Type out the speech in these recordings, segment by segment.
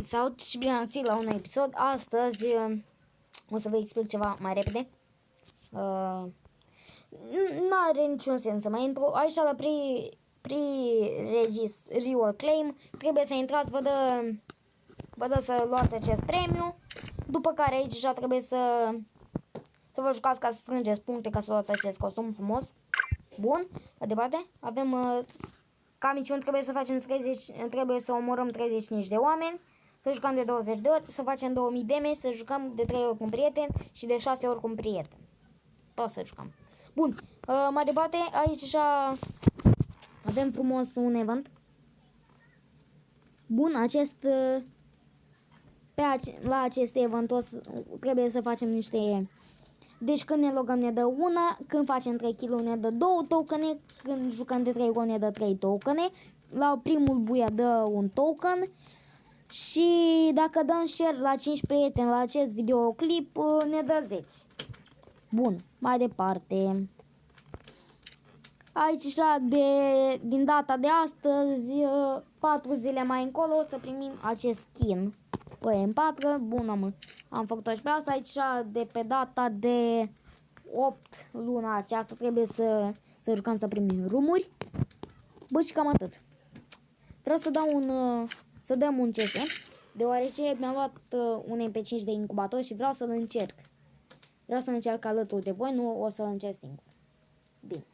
Salut și bine ați la un episod. Astăzi o să vă explic ceva mai repede. Nu are niciun sens să mai intru. Aici la pre-register claim trebuie să intrați, vă dă să luați acest premiu. După care aici deja trebuie să vă jucați ca să strângeți puncte ca să luați acest costum frumos. Bun, mai departe avem ca misiuni trebuie să facem trebuie să omorăm 35 de oameni, să jucăm de 20 de ori, să facem 2000 de meci, să jucăm de 3 ori cu un prieten și de 6 ori cu un prieten. Tot să jucăm. Bun, mai departe aici așa avem frumos un event. Bun, la acest event trebuie să facem niște... Deci când ne logăm ne dă una, când facem 3 kg ne dă 2 tokene, când jucăm de 3 ori ne dă 3 tokene, la primul buia dă un token și dacă dăm share la 5 prieteni la acest videoclip ne dă 10. Bun, mai departe. Aici așa din data de astăzi, 4 zile mai încolo o să primim acest skin. Păi M4, bun, am făcut-o și pe asta. Aici de pe data de 8 luna aceasta trebuie să jucăm să primim rumuri. Bă, și cam atât. Vreau să dăm un CS, deoarece mi-am luat un MP5 de incubator și vreau să-l încerc. Vreau să încerc alături de voi, nu o să-l încerc singur. Bine.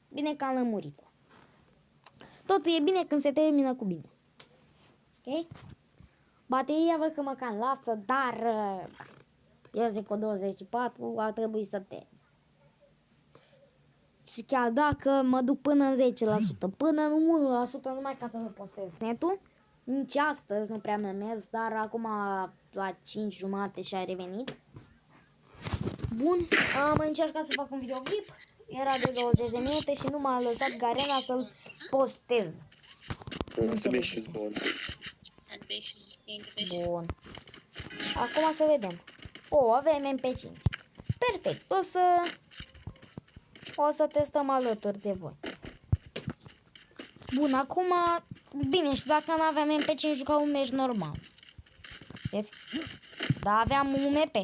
Bine că am lămurit. Totul e bine când se termină cu bine. Ok? Bateria văd că mă cam lasă, dar eu zic că 24 ar trebui să termin. Și chiar dacă mă duc până în 10%, până în 1%, numai ca să nu postez netul, nici astăzi nu prea mi-am mers, dar acum la 5:30 și-a revenit. Bun, am încercat să fac un videoclip, era de 20 de minute și nu m-a lăsat Garena să-l postez. Bun. Acum să vedem. Avem MP5. Perfect. O să testăm alături de voi. Bun, acum bine, și dacă nu aveam MP5 jucam un meci normal. Știți? Dar aveam un MP.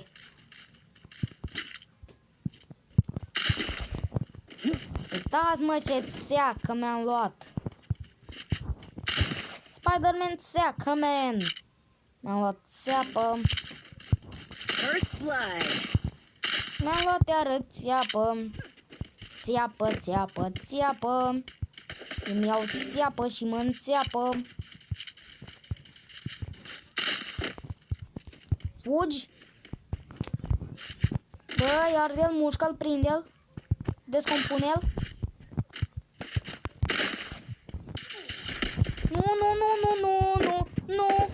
Uitați mă ce țeacă mi-am luat. Spider-Man țeacă, man. Mi-am luat țeapă. First blood. Mi-am luat iară țeapă. Țeapă, țeapă, țeapă. Îmi iau țeapă și mă înțeapă. Fugi. Bă, iarde-l, mușcă-l, prinde-l. Descompune-l. Nu.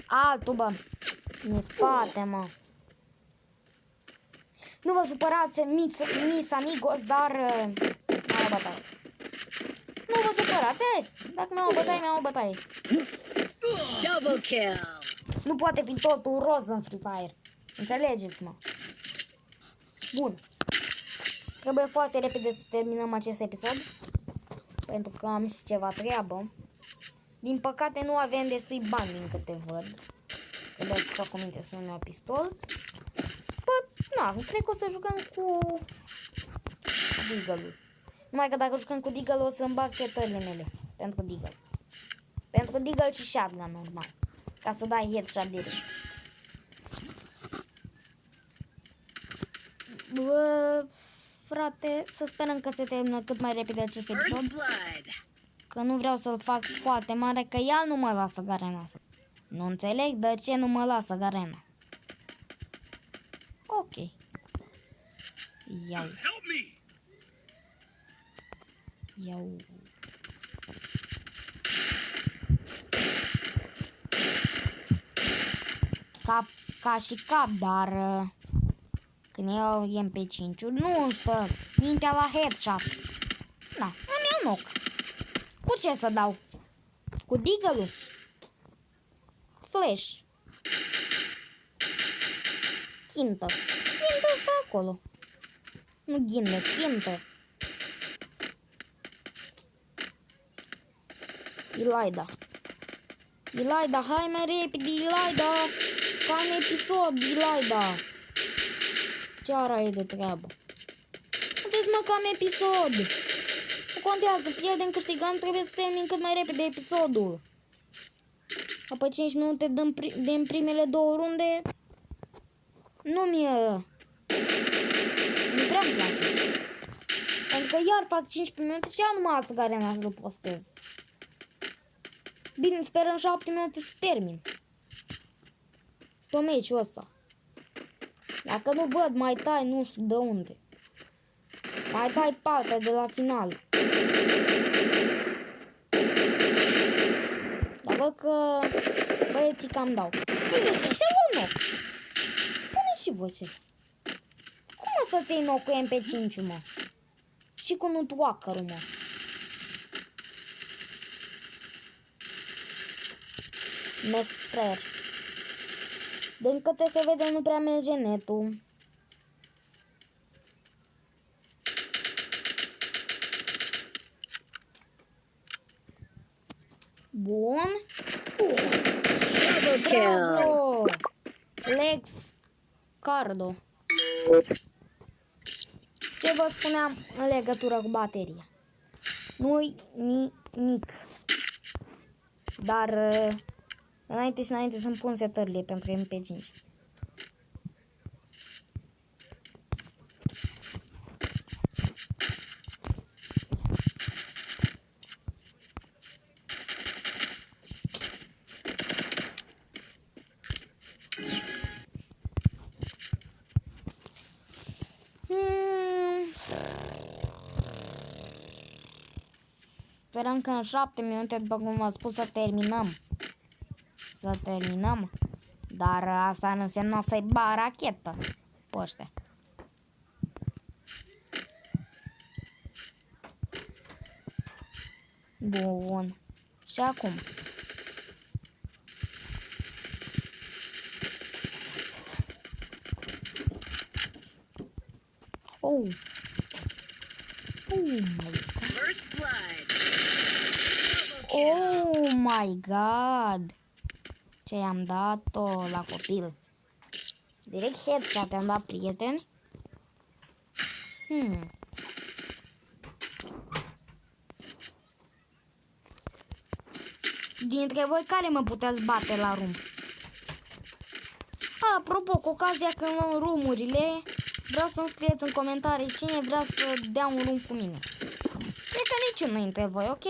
Altul, bă. În spate, mă. Nu vă supărați, mis amigos, dar mi-au o bătaie. Nu vă supărați, dacă mi-au o bătaie, mi-au o bătaie. Double kill. Nu poate fi totul roz în Free Fire. Înțelegeți, mă. Bun. Trebuie foarte repede să terminăm acest episod, pentru că am și ceva treabă. Din păcate nu avem destui bani din câte văd. Trebuie să fac o minte să nu iau pistol. Bă, na, cred că o să jucăm cu Deagle-ul. Numai că dacă jucăm cu Deagle o să-mi bag setările mele pentru Deagle. Pentru Deagle și shotgun normal. Ca să dai headshot direct. Bă, frate, să sperăm că se termină cât mai repede acest episod. Că nu vreau să-l fac foarte mare, că ea nu mă lasă Garena. Nu înțeleg de ce nu mă lasă Garena. Ok. Iau. Ca și cap, dar când iau MP5-ul nu stă mintea la headshot. Na, am eu knock. Cu ce să dau? Cu Deagle-ul? Flash. Chintă. Chintă stă acolo. Nu ghindă, chintă. Ilaida. Ilaida, hai mai repede, Ilaida! Că am episod, Ilaida! Ce ara e de treabă? Haideți mă că am episod! Nu contează, pierdem, câștigăm, trebuie să termin cât mai repede episodul. Apoi 5 minute din primele 2 runde. Nu mi-e... Nu prea îmi place. Pentru că iar fac 15 minute și iar numai asta care n-am să-l postez. Bine, sper în 7 minute să termin. Tot meciul ăsta. Dacă nu văd, mai tai nu știu de unde. Mai tai partea de la final. Dar văd că băieții cam dau. Uite, și un knock. Spune și voi ce. Cum o să-ți iei knock cu MP5, mă? Și cu Nutwalker-ul, mă. Mefrer. Din câte se vede, nu prea merge netul. Bun. Double kill. Bravo! Lex Cardo. Ce vă spuneam în legătură cu bateria? Nu-i nimic. Dar înainte să-mi pun setările pentru MP5. Sperăm că în 7 minute, după cum v-am spus, să terminăm. Dar asta nu înseamnă să-i ba rachetă pe ăștia. Bun. Și acum. Oh. Oh my god. First blood. Oh my god. Ce i-am dat-o la copil. Direct headshot am dat, prieteni. Dintre voi care mă puteți bate la rum? Apropo, cu ocazia că luăm rumurile, vreau să-mi scrieți în comentarii cine vrea să dea un rum cu mine. Cred că niciunul dintre voi, ok?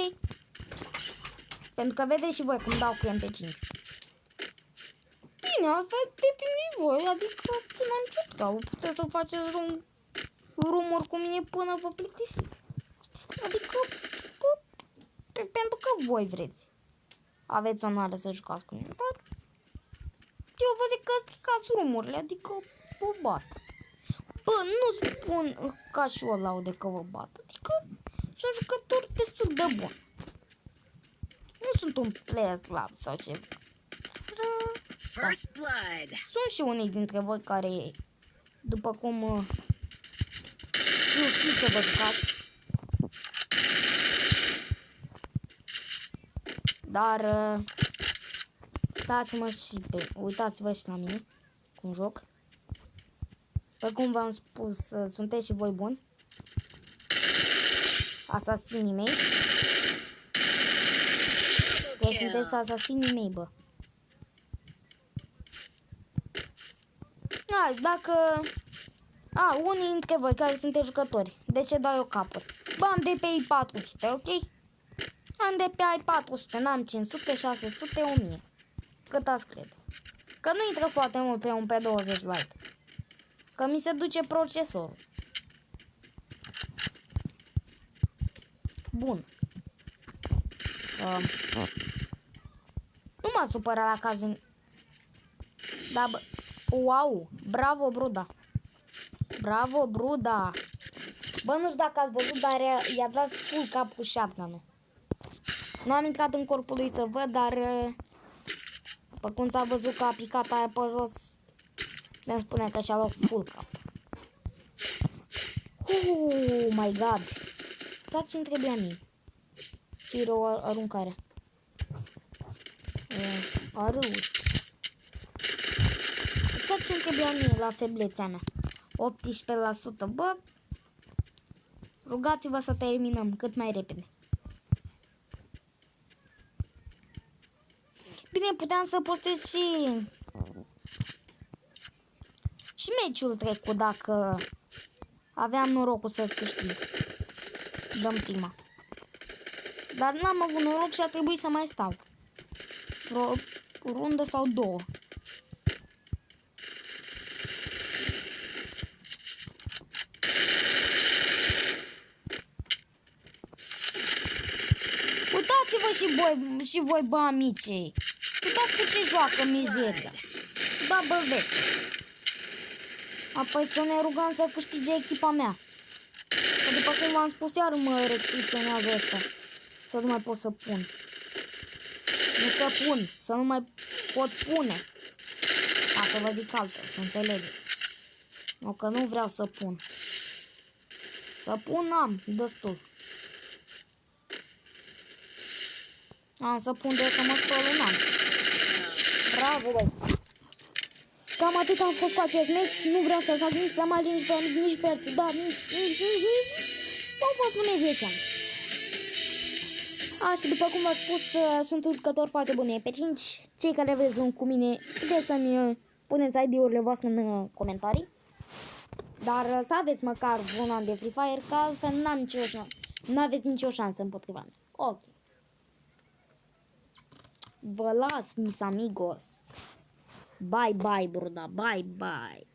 Pentru că vedeți și voi cum dau cu MP5. Bine, asta depinde de voi, adică până încet, că puteți să faceți rumuri cu mine până vă plictisiți. Adică, pentru că voi vreți. Aveți onoare să jucați cu mine, dar eu vă zic că stricați rumurile, adică vă bat. Bă, nu spun ca și o laude că vă bat, adică sunt jucători destul de buni. Nu sunt un player slab sau ceva. First blood. Sunt și unii dintre voi care, după cum nu știți să vă jucați. Dar dați-mă și uitați-vă și la mine cum joc. Pe cum v-am spus, sunteți și voi buni. Asasinii mei. Voi sunteți asasinii mei, bă. Dacă... unii dintre voi care sunteți jucători, de ce dau eu capăt? Bă, am de pe i400, ok? Am de pe i400, n-am 500, 600, 1000. Cât ați crede? Că nu intră foarte mult pe un P20 Lite. Că mi se duce procesorul. Bun. Nu m-a supărat la cazul... Da, bă... Wow! Bravo, Bruda! Bravo, Bruda! Bă, nu știu dacă ați văzut, dar i-a dat full cap cu shotgun-ul. Nu am intrat în corpul lui să văd, dar... După cum s-a văzut că a picat aia pe jos, ne spune că și-a luat full cap. Oh my god! Exact ce-mi trebuia mie. Ce rău aruncarea. Arâuri. Exact ce-mi trebuia mie la feblețea mea. 18%. Bă, rugați-vă să terminăm cât mai repede. Bine, puteam să postez și meciul trecut dacă aveam norocul să câștig. Dăm prima. Dar n-am avut noroc și a trebuit să mai stau. O rundă sau două. Uitați-vă și voi, bă, amicii. Uitați pe ce joacă mizeria. Double back. Apoi să ne rugăm să câștige echipa mea. Că după cum v-am spus, iar mă restricționează ăștia. Să nu mai pot să pun. Nu să pun, să nu mai pot pune. Ca să vă zic altfel, să înțelegeți. Nu, că nu vreau să pun. Să pun am, destul. Am să pun de să mă spăl în an. Bravo, băi. Cam atât am fost cu acest meci. Nu vreau să fac nici prea mare, nici prea ciudat, nici. Am fost un meci decent. Și după cum v-am spus, sunt un jucător foarte bun pe 5. Cei care vreți cu mine, puteți să-mi puneți ID-urile voastre în comentarii. Dar să aveți măcar un an de Free Fire, că altfel n-aveți nicio șansă împotriva mea. Ok. Vă las, mis amigos. Bye, bye, bruda. Bye, bye.